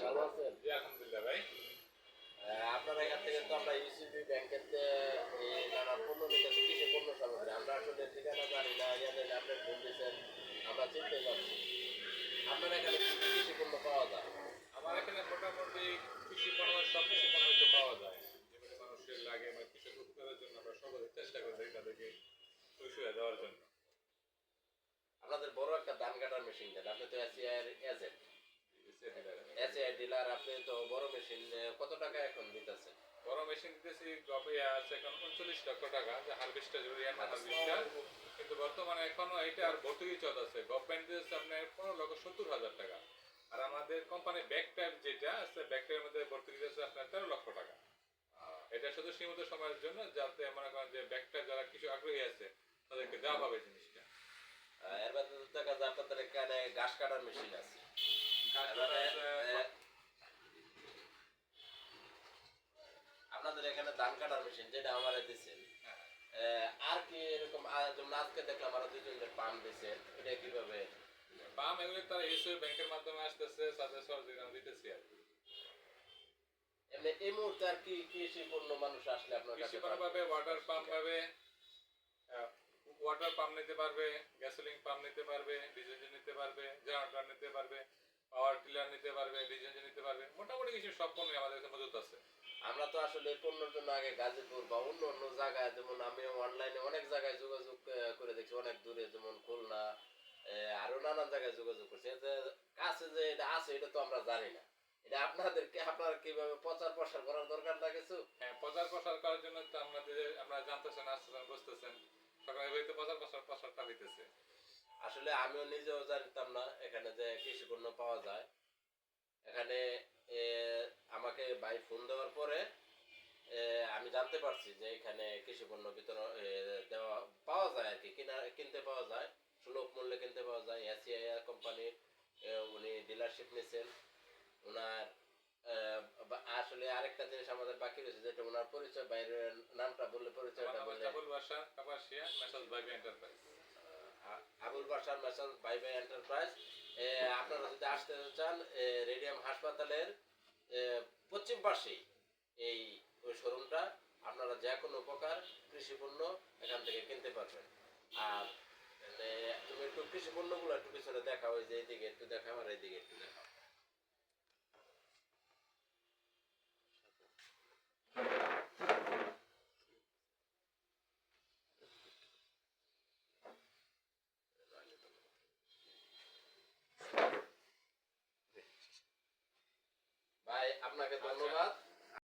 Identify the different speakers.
Speaker 1: ভালো আছেন?
Speaker 2: জি আলহামদুলিল্লাহ ভাই।
Speaker 1: আপনার এখান থেকে তো আমরা ইউসিবি ব্যাংকের নানা পণ্য নিতেছি, কৃষি পণ্য সামগ্রী। আমরা আসলে ঠিকানা জানি না, জানেন আপনি ফোন দিয়েছেন, আমরা চিনতে পারছি। আপনার এখানে কি কি কৃষি পণ্য পাওয়া যায়?
Speaker 2: আমার এখানে মোটামুটি কৃষি পণ্য সব কৃষি পণ্য তো পাওয়া যায়। যেগুলো মানুষের লাগে বা কৃষক উপকারের জন্য আমরা সবাই চেষ্টা করে থাকি তাদেরকে সুবিধা দেওয়ার জন্য।
Speaker 1: আপনাদের বড় একটা ধান কাটার মেশিন দেন, আপনি তো এসিআই এজেন্ট,
Speaker 2: এসিআই ডিলারে।
Speaker 1: এসিআই ডিলার, আপনি তো বড় মেশিন কত টাকা এখন দিতেছেন?
Speaker 2: বড় মেশিন দিতেছি গবে আছে এখন 39 লক্ষ টাকা, যে হারভেস্টার যেগুলো ইয়ারমা হারভেস্টার। কিন্তু বর্তমানে এখনো এটা আর ভর্তুকি চলতেছে। গভর্নমেন্ট দিতেছে আপনার 15,70,000 টাকা। আর আমাদের কোম্পানি ব্যাক টাইপ যেটা আছে, ব্যাক টাইপের মধ্যে ভর্তুকি দিতেছে আপনার 13 লক্ষ টাকা। এটা শুধু সীমিত সময়ের জন্য, যাতে মনে করেন যে ব্যাকটা যারা কিছু আগ্রহী আছে তাদেরকে দেওয়া হবে জিনিসটা।
Speaker 1: এর বাদে তো দেখা যায় আপনাদের এখানে ঘাস কাটার মেশিন আছে। এবারে, আপনাদের এখানে ধান কাটার মেশিন যেটা আমার দিচ্ছেন, আর কি এরকম যেমন আজকে দেখলাম আরো দুইজনের পাম্প দিচ্ছেন, এটা কিভাবে?
Speaker 2: পাম এগুলো তারা এসে ব্যাংকের মাধ্যমে আসতেছে, তাদের সহযোগিতা দিতেছি আর কি।
Speaker 1: এমনি এই মুহূর্তে আর কি কৃষি পণ্য মানুষ আসলে আপনার
Speaker 2: কৃষি
Speaker 1: কাছে
Speaker 2: পণ্য পাবে, ওয়াটার পাম্প পাবে, ওয়াটার পাম্প নিতে পারবে, গ্যাসোলিন পাম্প নিতে পারবে, ডিজেল ইঞ্জিন নিতে পারবে, জেনারেটর নিতে পারবে, পাওয়ার টিলার নিতে পারবে, ডিজেল ইঞ্জিন নিতে পারবে। মোটামুটি কিছু সব পণ্যই আমাদের কাছে মজুত আছে।
Speaker 1: আমরা তো আসলে এই পণ্যের জন্য আগে গাজীপুর বা অন্য অন্য জায়গায়, যেমন আমি অনলাইনে অনেক জায়গায় যোগাযোগ করে দেখছি, অনেক দূরে, যেমন খুলনা, আরো নানান জায়গায় যোগাযোগ করছি। এতে কাছে যে এটা আছে এটা তো আমরা জানি না। এটা আপনাদেরকে আপনারা কিভাবে প্রচার প্রসার করার দরকার না কিছু?
Speaker 2: হ্যাঁ, প্রচার প্রসার করার জন্য তো আমাদের, আপনারা জানতেছেন, আসতেছেন, বুঝতেছেন, সকালে হইতে প্রচারটা হইতেছে।
Speaker 1: আসলে আমিও নিজেও জানতাম না এখানে যে কৃষি পণ্য পাওয়া যায়। এখানে এ, আমাকে ভাই ফোন দেওয়ার পরে আমি জানতে পারছি যে এখানে কৃষি পণ্য বিতরণ দেওয়া পাওয়া যায় আর কি, কিনতে পাওয়া যায়, সুলভ মূল্যে কিনতে পাওয়া যায়। এসিআই কোম্পানির উনি ডিলারশিপ নিয়েছেন। ওনার আসলে আরেকটা জিনিস আমাদের বাকি রয়েছে, যেটা ওনার পরিচয়, বাইরের নামটা বললে, পরিচয়টা বললে।
Speaker 2: আবুল বাশার কাপাসিয়া, মেসাজ ভাইবে এন্টারপ্রাইজ।
Speaker 1: আবুল বাশার মেসার্স ভাই এন্টারপ্রাইজ। আপনারা যদি আসতে চান, রেডিয়াম হাসপাতালের পশ্চিম পাশেই এই ওই শোরুমটা। আপনারা যে কোনো প্রকার কৃষি পণ্য এখান থেকে কিনতে পারবেন। আর তুমি একটু কৃষি পণ্যগুলো একটু পিছনে দেখাও, ওই যে এইদিকে একটু দেখাও আর এইদিকে একটু দেখাও। ভাই আপনাকে ধন্যবাদ।